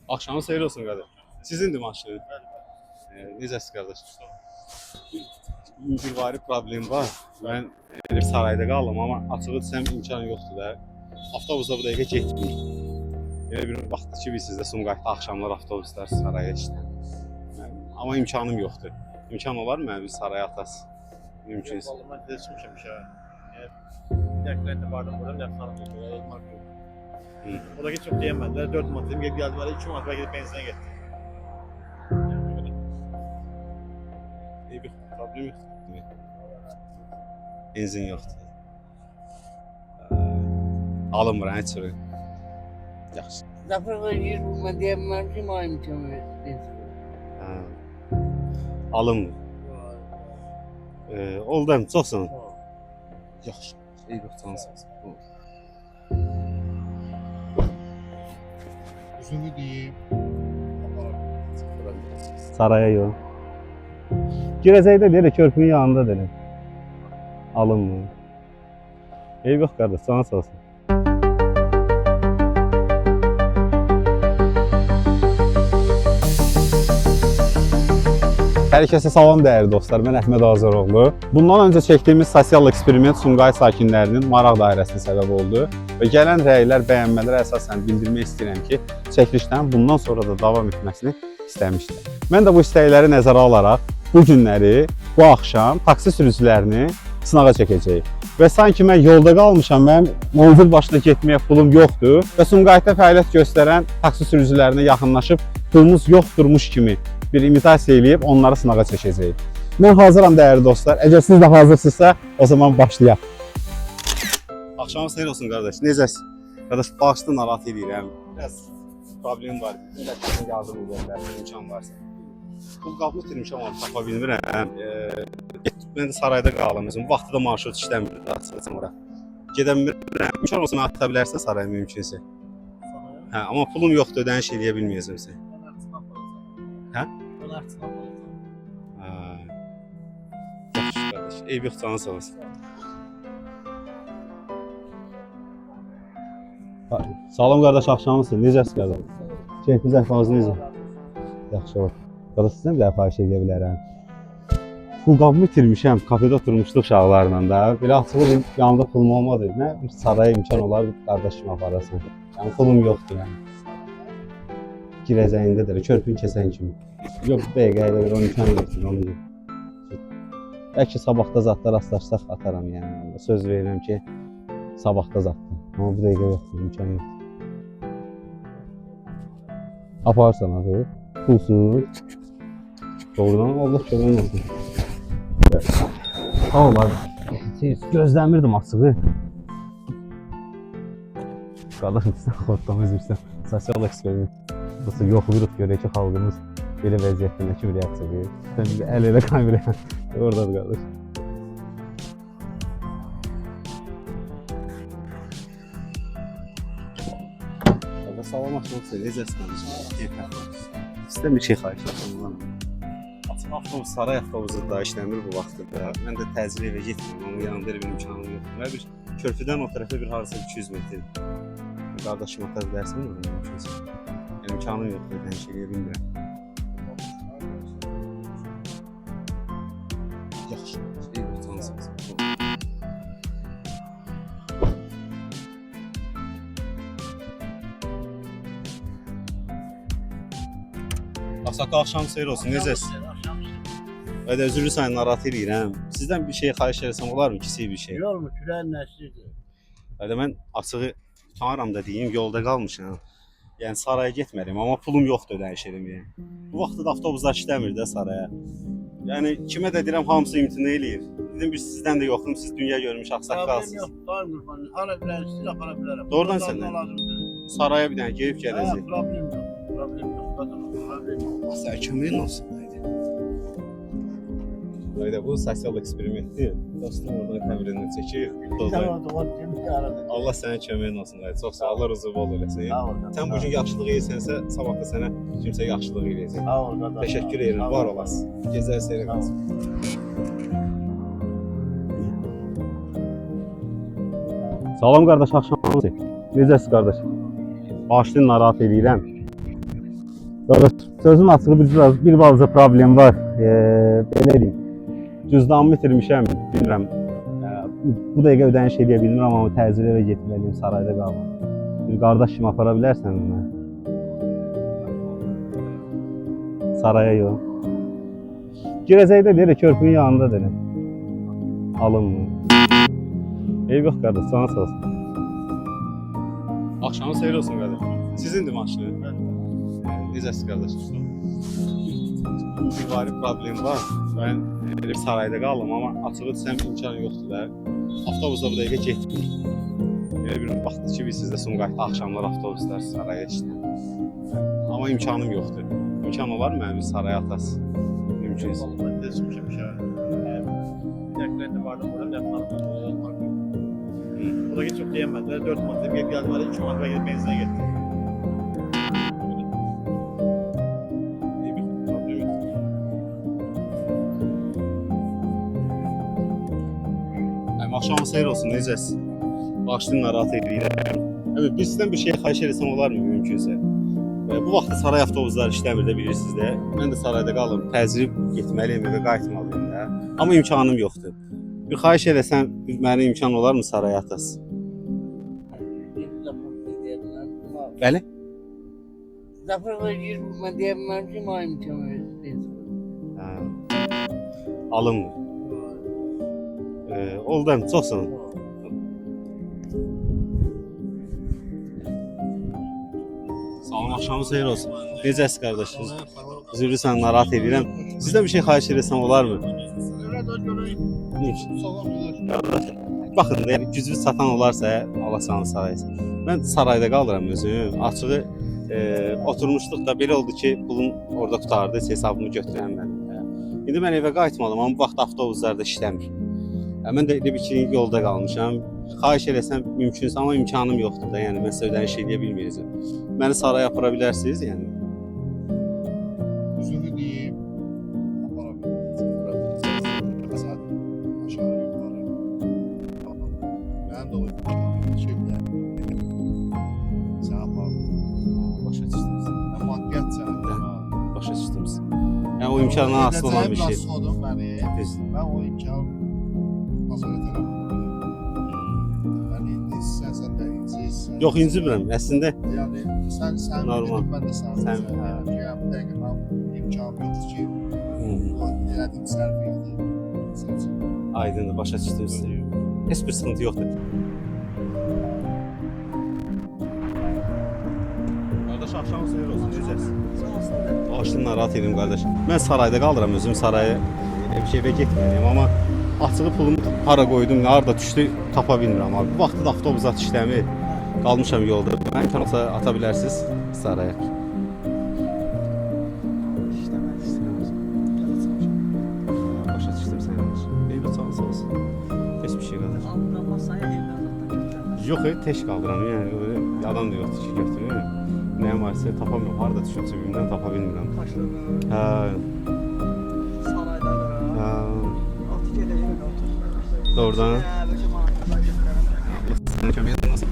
Axşamın xeyir olsun qardaş. Sizindir maşın. Necəsiz qardaş? Bir vari problem var. Mən bir sarayda qaldım, amma açığı desəm imkanı yoxdur da. Avtobusda bu dəqiqə getmir. Elə bir vaxtdır ki, biz sizdə Sumqayıtda axşamlar avtobuslar saraya işləyir. Amma imkanım yoxdur. İmkan olar mı mənə bir saraya atas? Mümkünsə. Vallahi mən də çıxmışam işə. Dəqiqətlə vardım burada, nə xanım olmaq yox. O da ki çox deyəmədilər. 4 manat dedim, gedib gəldim, 2 manat gedib benzinə getdim. İyi bir problem yoxdur. Benzin yoxdur. Alınmır, heç sürü. Yaxşı. Zafer Bey bulma diyemem ki ma imkan verir. Alınmır. Oldu hem, çox sağ ol. Yaxşı. İyi bir tanısınız. Üzümü deyim. Saraya yox. Girəcəkdə deyir, körpünün yanında deyir. Alınmır. Eyb yox qardaş, sana sağ olsun. Hər kəsə salam dəyərli dostlar, mən Əhməd Azəroğlu. Bundan öncə çəkdiyimiz sosial eksperiment Sumqayıt sakinlərinin maraq dairəsinə səbəb oldu və gələn rəylər, bəyənmələr əsasən bildirmək istəyirəm ki, çəkilişdən bundan sonra da davam etməsini istəmişdim. Mən də bu istəkləri nəzərə alaraq bu günləri, bu axşam taksi sürücülərini sınağa çəkəcəyik. Və sanki mən yolda qalmışam, mənim manzil başına getməyə pulum yoxdur və Sumqayıtda fəaliyyət göstərən taksi sürücülərinə yaxınlaşıb pulumuz yoxdurmuş kimi bir imitasiya eləyib onları sınağa çəkəcəyik. Mən hazıram dəyərli dostlar. Əgər siz də hazırsınızsa, o zaman başlayaq. Axşamınız xeyir olsun qardaş. Necəsiz? Qardaş, bağışda narahat edirəm. Biraz problem var. Millətlərin yardım edirlər, imkan varsa. Pul qabını itirmişəm, amma tapa bilmirəm. Mən də sarayda qalım. Vaxtı da marşrut işləmir, açıqçası ora. Gedə bilmirəm. İmkan olsa mən ata bilərsə saraya mümkünsə. Hə, amma pulum yoxdur, ödəniş eləyə bilməyəcəm sən. Hə? Onlar sınav olacaq. Yaxşı qardaş, eyb yox, canı sağ olsun. Salam qardaş, axşamınız xeyir. Necəsiz qardaş? Keyfiniz, əhvalınız necə? Yaxşı olur. Qardaş, sizdən bir dəfə xahiş edə bilərəm. Pul qabımı itirmişəm, kafedə oturmuşduq uşaqlarla da. Belə açılır, yanımda pulum olmadı. Nə bir saraya imkan olar, qardaşımı aparasan. Yəni pulum yoxdur yəni. Girəcəyində də körpün kəsən kimi. Yox, dəqiqə elə bir 12 an yoxdur, onu deyim. Bəlkə sabahda zadda rastlaşsaq ataram yəni. Söz verirəm ki, sabahda zadda. Amma bu dəqiqə yoxdur, imkan yoxdur. Aparsan adı, pulsuz. Doğrudan Allah kömək olsun. Sağ ol abi. Gözləmirdim açığı. Qardaş, sən xortdan üzrsən. Sosial eksperiment. Burası yoxlayırıq, görək ki, xalqımız belə vəziyyətdə nə kimi reaksiya verir. Sən əl elə kameraya. Oradadır qardaş. Qardaş, salam axşamınız, necəsiz qardaşım? Sizdən bir şey xahiş edirəm. Açıq avtobus, saray avtobusu da işləmir bu vaxtda. Mən də təcil evə getmirəm, onun yanında elə bir imkanım yoxdur. Və bir körpüdən o tərəfə bir harasa 200 metr. Qardaşım ata bilərsən mi? İmkanım yoxdur, ben şey bilmirəm. Yaxşı, iyi bir tanısınız. Axsaqal, axşamınız xeyir olsun, necəsiz? Hadi özürlü səni narahat edirəm. Sizdən bir şey xahiş etsəm olar mı? Kiçik bir şey. Yol mu? Küren nəşridir. Hadi mən açığı utanıram da deyim, yolda qalmışam. Yəni saraya getməliyim, amma pulum yoxdur ödəniş eləməyə. Bu vaxtda da avtobuslar işləmir də saraya. Yəni kimə də deyirəm, hamısı imtina eləyir. Dedim bir sizdən də yoxdum, siz dünya görmüş ağsaqqalsınız. Yox, daimir falan. Hara bilərsiz, apara bilərəm. Doğrudan səndən. Saraya bir dənə gelib gələcək. Problem yox. Problem yox. Problem yox. Sən köməyin olsun. Hayda, bu sosial eksperimentdir. Dostum oradan kameranı çəkir. Allah sənə köməyin olsun. Çox sağ ol, Allah razı bol eləsin. Sən bugün yaxşılıq edsənsə, sabah da sənə kimsə yaxşılıq eləyəcək. Sağ ol qardaş. Təşəkkür edirəm, var olasın. Gecələr xeyir olsun. Salam qardaş, axşamınız xeyir. Necəsiz qardaş? Bağışlayın, narahat edirəm. Qardaş, sözüm açığı bir balaca problem var. Belə deyim. Cüzdanımı itirmişəm, bilmirəm. Bu dəqiqə ödəniş edə bilmirəm, amma təcili evə getməliyim, sarayda qalmam. Bir qardaş kimi apara bilərsən mənə? Saraya yox. Girəcəkdə deyir, körpünün yanında deyir. Alınmı? Eyv yox qardaş, sana sağ olsun. Axşamı seyir olsun qardaş. Sizindir maşını. Necəsiz qardaş? Bir vari problem var. Ben bir sarayda qaldım, amma açığı desəm imkan yoxdur da. Avtobusda bu dəqiqə getmir. Elə bir vaxtdır ki, biz sizdə Sumqayıtda axşamlar avtobuslar saraya işləyir. Amma imkanım yoxdur. İmkan olar mı mənim bir saraya atası? Mümkünsə. Ben de çıkmışım ya. Yaklaşık vardım burada ne yapalım? O da hiç yok diyemediler. 4 mantık geldi var. 3 mantık gelip benzine gitti. İyi bir problem yok. Axşamı seyir olsun, necəsiz? Başını narahat edirəm. Biz sizdən bir şey xahiş etsəm olar mı mümkünsə? Bu vaxtda saray avtobusları işləmir də bilirsiniz də. Mən də sarayda qalım, təcrüb getməliyim və qayıtmalıyım da. Amma imkanım yoxdur. Bir xahiş eləsəm mənə imkan olar mı saraya atası? Bəli? Zafer Bey, ben diyemem ki bana imkan verin. Alınmır. Oldu, çox sağ olun. Salam, axşamınız xeyir olsun. Necəsiz qardaşınız? Üzrlü sən narahat edirəm. Sizdən bir şey xahiş etsəm olar mı? Baxın, yəni gücü çatan olarsa, alasanız saraysa. Mən sarayda qalıram özüm. Açığı oturmuşduq da belə oldu ki, pulum orada qutardı, hesabımı götürəm mən. İndi mən evə qayıtmadım, amma bu vaxt avtobuslar da işləmir. Mən də elə bir ki, yolda qalmışam. Xahiş eləsəm mümkünsə, amma imkanım yoxdur da, yəni mən sizə ödəniş edə bilməyəcəm. Məni saraya apara bilərsiniz, yəni. Üzünü deyim, apara bilməyəcəm. Zaten aşağı yukarı. Ben de o şeyde. Sen apara. Başa düşdünüz. Ben maddiyat sənədə. Başa düşdünüz. Yəni o imkandan asılı olan bir şey. Sordum beni. Ben o imkanı hazır ederim. Yani istəsən də incəyirsən. Yox, incimirəm. Əslində Yani sen Normal. bilirəm, ben de sana Sen- yani bu dəqiqə mən imkanım yoxdur ki, elədim sərf edeyim. aydındır, başa düşdünüz. Heç bir sıxıntı yoxdur. Qardaş, axşamınız xeyir olsun. Necəsiz? Başını narahat edim qardaş. Mən sarayda qalıram, özüm saraya bir şey evə getməliyim, amma açığı pulumu hara qoydum, harada düşdü tapa bilmirəm abi. Bu vaxtda da avtobus at işləmir. Qalmışam yolda. Mən imkan olsa ata bilərsiniz saraya. Başa düşdüm səni. Eyvə sağ olsun. Heç bir şey qardaş. Yox, tək qalıram. Yəni adam da yoxdur ki, götürür. Nəyim varsa tapamıyorum. Harada düşüb cibimdən tapa bilmirəm. Hə. Hə. Doğrudan. Səni kömək edin nasıl?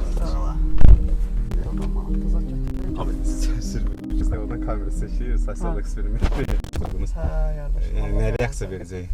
Abi, siz oradan kamera seçiyor, sosial eksperiment yapıyordunuz. Yani ne reaksiya verəcək?